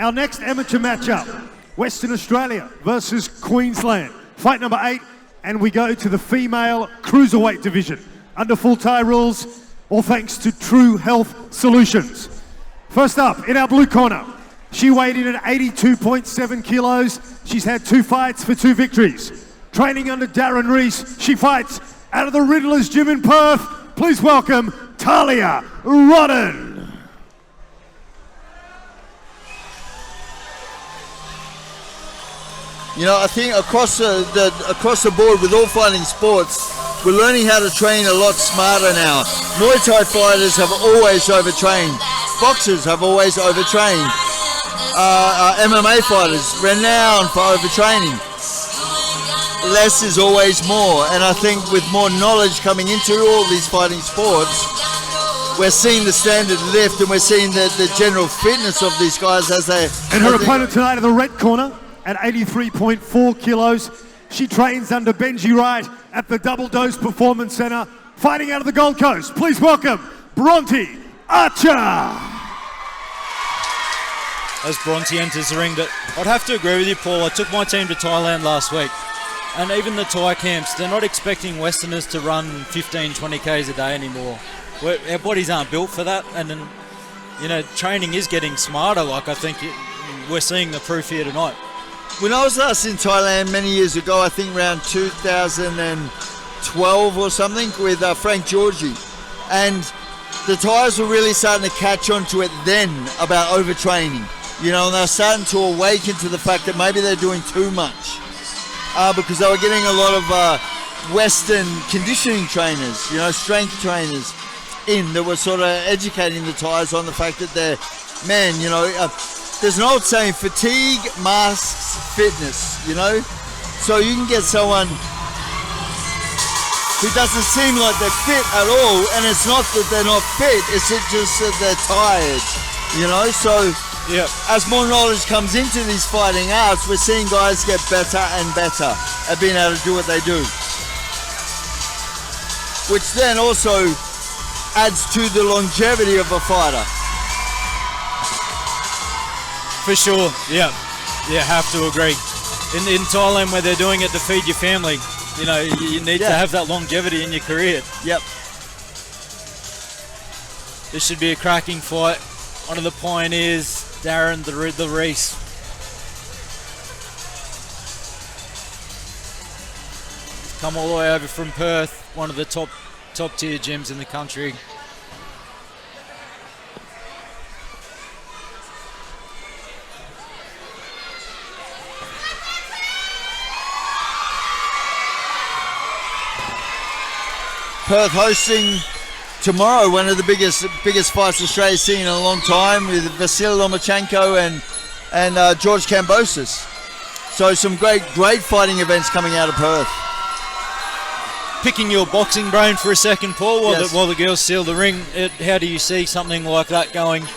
Our next amateur matchup, Western Australia versus Queensland. Fight number 8, and we go to the female cruiserweight division. Under full tie rules, all thanks to True Health Solutions. First up, in our blue corner, she weighed in at 82.7 kilos. She's had 2 fights for 2 victories. Training under Darren Reese, she fights out of the Riddler's Gym in Perth. Please welcome Tahlia Roddan. You know, I think across the board with all fighting sports, we're learning how to train a lot smarter now. Muay Thai fighters have always overtrained. Boxers have always overtrained. MMA fighters, renowned for overtraining. Less is always more, and I think with more knowledge coming into all these fighting sports, we're seeing the standard lift, and we're seeing the general fitness of these guys as they... And her opponent tonight in the red corner, at 83.4 kilos. She trains under Benji Wright at the Double Dose Performance Centre, fighting out of the Gold Coast. Please welcome Bronte Archer. As Bronte enters the ring, but I'd have to agree with you, Paul. I took my team to Thailand last week, and even the Thai camps, they're not expecting Westerners to run 15, 20 Ks a day anymore. Our bodies aren't built for that, and then, you know, training is getting smarter. Like, I think we're seeing the proof here tonight. When I was last in Thailand many years ago, I think around 2012 or something, with Frank Georgie, and the Thais were really starting to catch on to it then about overtraining. You know, and they're starting to awaken to the fact that maybe they're doing too much, because they were getting a lot of Western conditioning trainers, you know, strength trainers in that were sort of educating the Thais on the fact that they're, man, you know, there's an old saying, fatigue masks fitness, you know? So you can get someone who doesn't seem like they're fit at all, and it's not that they're not fit, it's just that they're tired, you know? So yeah, as more knowledge comes into these fighting arts, we're seeing guys get better and better at being able to do what they do. Which then also adds to the longevity of a fighter. For sure, yeah, have to agree. In Thailand, where they're doing it to feed your family, you know, you need to have that longevity in your career. Yep. This should be a cracking fight. One of the pioneers, Darren the Riddler Reese. Come all the way over from Perth, one of the top tier gyms in the country. Perth hosting tomorrow one of the biggest fights Australia's seen in a long time, with Vasily Lomachenko and George Kambosos. So some great fighting events coming out of Perth. Picking your boxing brain for a second, Paul, Yes. while the girls seal the ring, how do you see something like that going?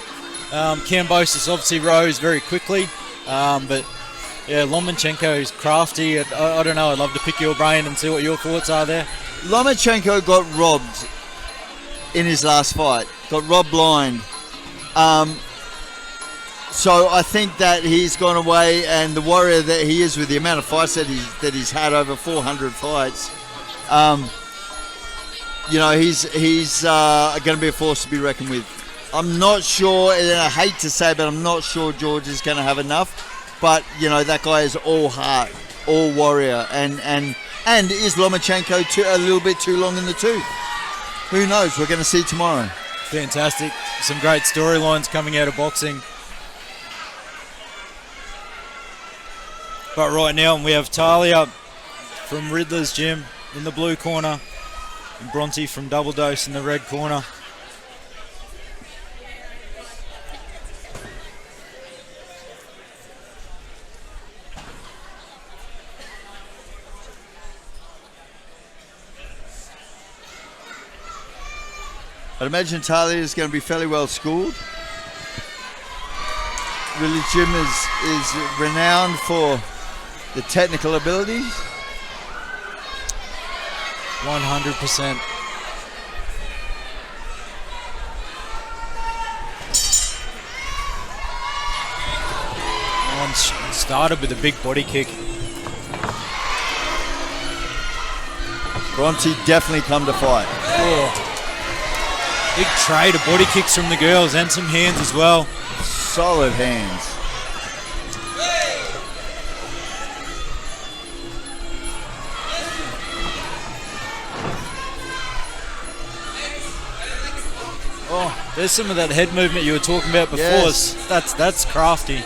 Kambosos obviously rose very quickly, but yeah, Lomachenko is crafty. I don't know, I'd love to pick your brain and see what your thoughts are there. Lomachenko got robbed in his last fight, got robbed blind. So I think that he's gone away, and the warrior that he is, with the amount of fights that he's had, over 400 fights, you know, he's going to be a force to be reckoned with. I'm not sure, and I hate to say, but I'm not sure George is going to have enough. But, you know, that guy is all heart, all warrior, and is Lomachenko a little bit too long in the tooth? Who knows? We're going to see tomorrow. Fantastic. Some great storylines coming out of boxing. But right now we have Tahlia from Riddler's Gym in the blue corner, and Bronte from Double Dose in the red corner. I'd imagine Tahlia is going to be fairly well schooled. Really, Jim is renowned for the technical abilities. 100%. one started with a big body kick. Bronte definitely come to fight. Big trade of body kicks from the girls and some hands as well. Solid hands. Oh, there's some of that head movement you were talking about before. Yes. That's crafty.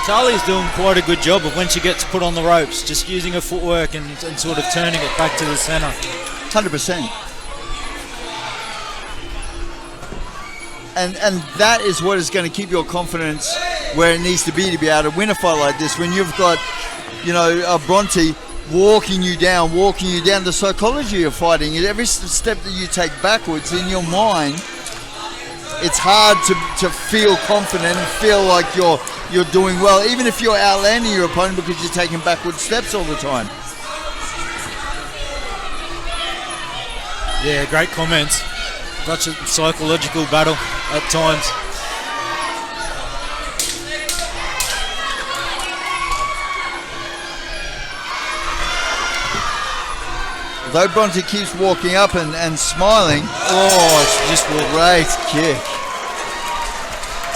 Tahlia's doing quite a good job of when she gets put on the ropes, just using her footwork and sort of turning it back to the centre. 100%. And that is what is going to keep your confidence where it needs to be able to win a fight like this. When you've got, Bronte walking you down, the psychology of fighting, every step that you take backwards in your mind, it's hard to feel confident and feel like you're doing well, even if you're outlanding your opponent because you're taking backward steps all the time. Yeah, great comments. Such a psychological battle at times. Though Bronte keeps walking up and smiling, It's just great kick.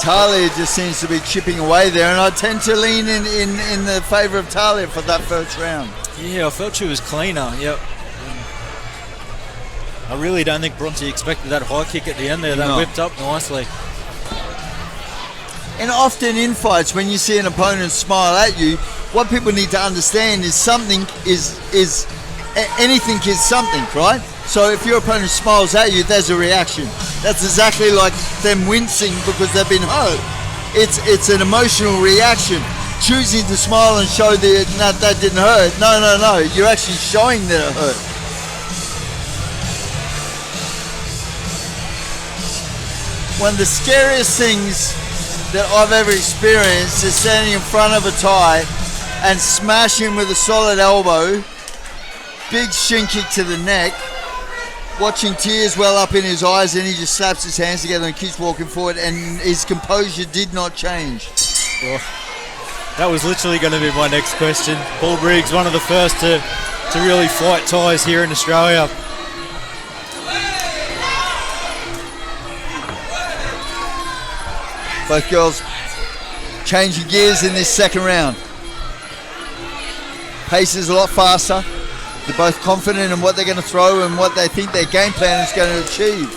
Tahlia just seems to be chipping away there, and I tend to lean in the favour of Tahlia for that first round. Yeah, I felt she was cleaner. Yep. I really don't think Bronte expected that high kick at the end there. That No. whipped up nicely. And often in fights, when you see an opponent smile at you, what people need to understand is anything is something, right? So if your opponent smiles at you, there's a reaction. That's exactly like them wincing because they've been hurt. It's an emotional reaction. Choosing to smile and show that didn't hurt. No. You're actually showing that it hurt. One of the scariest things that I've ever experienced is standing in front of a Thai and smashing with a solid elbow, big shin kick to the neck, watching tears well up in his eyes, and he just slaps his hands together and keeps walking forward, and his composure did not change. That was literally going to be my next question. Paul Briggs, one of the first to really fight Thais here in Australia. Both girls changing gears in this second round. Pace is a lot faster. They're both confident in what they're going to throw and what they think their game plan is going to achieve.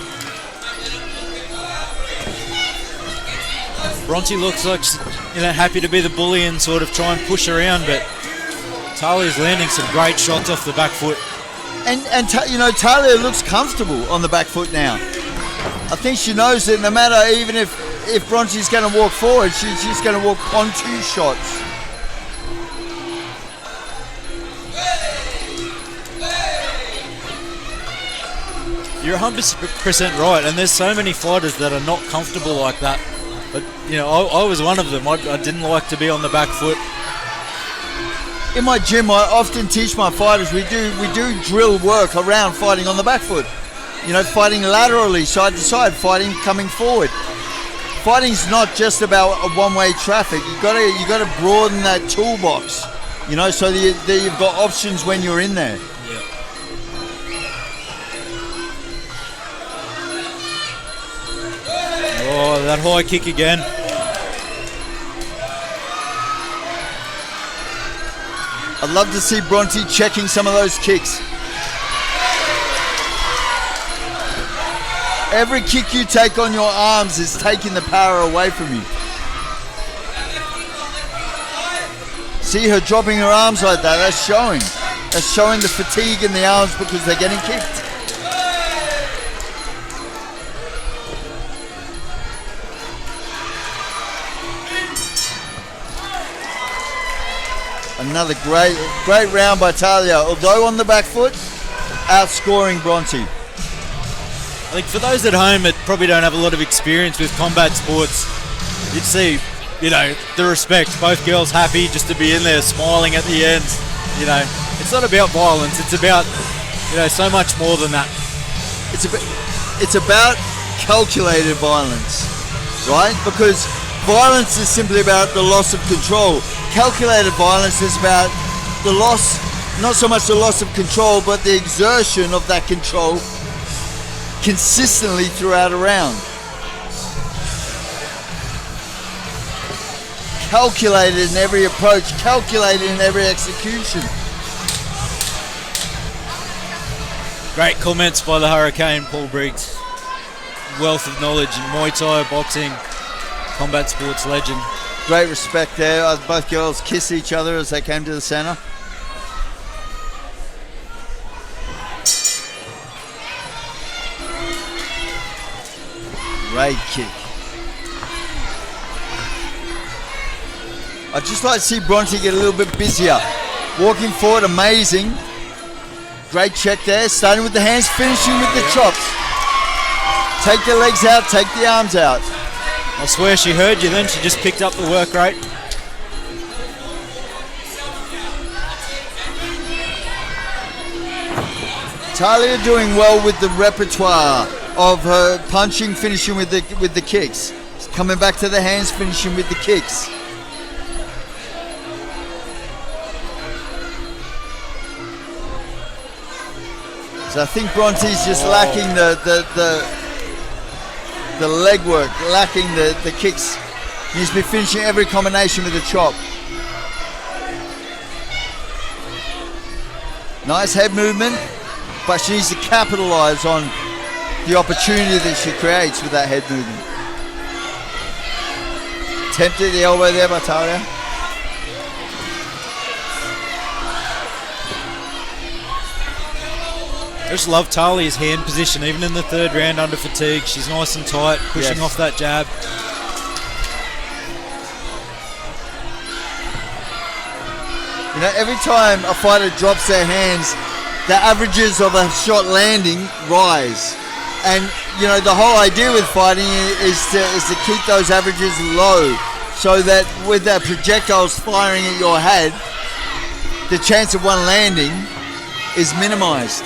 Bronte looks like she's, happy to be the bully and sort of try and push around, but Tahlia's landing some great shots off the back foot. And Tahlia looks comfortable on the back foot now. I think she knows that no matter, even if Bronte's going to walk forward, she's going to walk on two shots. You're 100% right, and there's so many fighters that are not comfortable like that. But, I was one of them. I didn't like to be on the back foot. In my gym, I often teach my fighters, we do drill work around fighting on the back foot. Fighting laterally, side to side, fighting coming forward. Fighting's not just about a one-way traffic. You got to broaden that toolbox, so that you've got options when you're in there. Yeah. Oh, that high kick again. I'd love to see Bronte checking some of those kicks. Every kick you take on your arms is taking the power away from you. See her dropping her arms like that, that's showing. That's showing the fatigue in the arms because they're getting kicked. Another great round by Tahlia. Although on the back foot, outscoring Bronte. I think for those at home that probably don't have a lot of experience with combat sports, you'd see, the respect. Both girls happy just to be in there, smiling at the end. It's not about violence. It's about, so much more than that. It's about calculated violence, right? Because violence is simply about the loss of control. Calculated violence is about the loss, not so much the loss of control, but the exertion of that control consistently throughout a round. Calculated in every approach, calculated in every execution. Great comments by the Hurricane, Paul Briggs. Wealth of knowledge in Muay Thai, boxing, combat sports legend. Great respect there. Both girls kiss each other as they came to the center. Great kick. I'd just like to see Bronte get a little bit busier. Walking forward, amazing. Great check there. Starting with the hands, finishing with the chops. Take the legs out, take the arms out. I swear she heard you then. She just picked up the work rate. Tahlia doing well with the repertoire of her punching, finishing with the kicks. Coming back to the hands, finishing with the kicks. So I think Bronte's just lacking the leg work, lacking the kicks. He needs to be finishing every combination with a chop. Nice head movement, but she needs to capitalize on the opportunity that she creates with that head movement. Tempted the elbow there by Tahlia. I just love Tahlia's hand position, even in the third round under fatigue. She's nice and tight, pushing off that jab. Every time a fighter drops their hands, the averages of a shot landing rise. And, the whole idea with fighting is to keep those averages low so that with that projectiles firing at your head, the chance of one landing is minimized.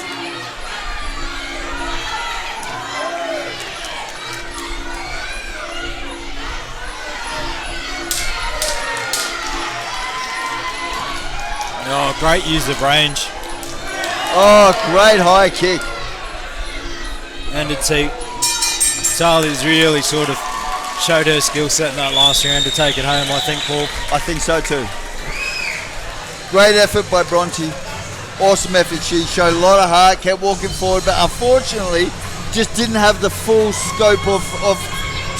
Oh, great use of range. Oh, great high kick. And Tahlia's really sort of showed her skill set in that last round to take it home, I think, Paul. I think so too. Great effort by Bronte. Awesome effort. She showed a lot of heart, kept walking forward, but unfortunately just didn't have the full scope of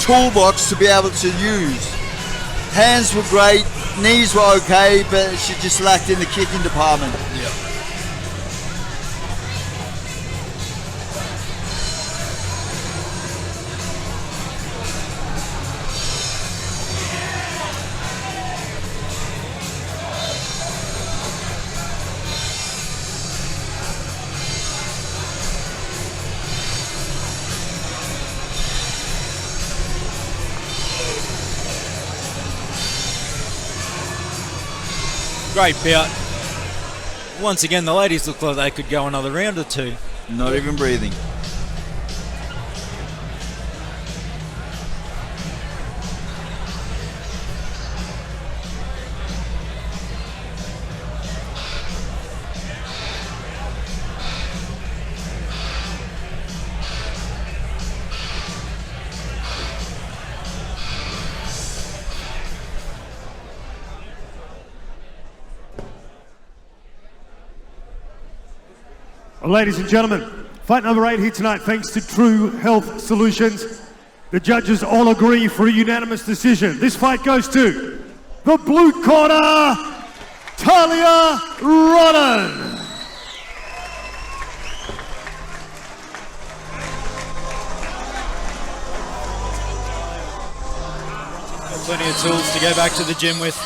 toolbox to be able to use. Hands were great, knees were okay, but she just lacked in the kicking department. Yeah. Great bout. Once again, the ladies look like they could go another round or two. Not even breathing. Well, ladies and gentlemen, fight number 8 here tonight, thanks to True Health Solutions. The judges all agree for a unanimous decision. This fight goes to the blue corner, Tahlia Roddan. Plenty of tools to go back to the gym with.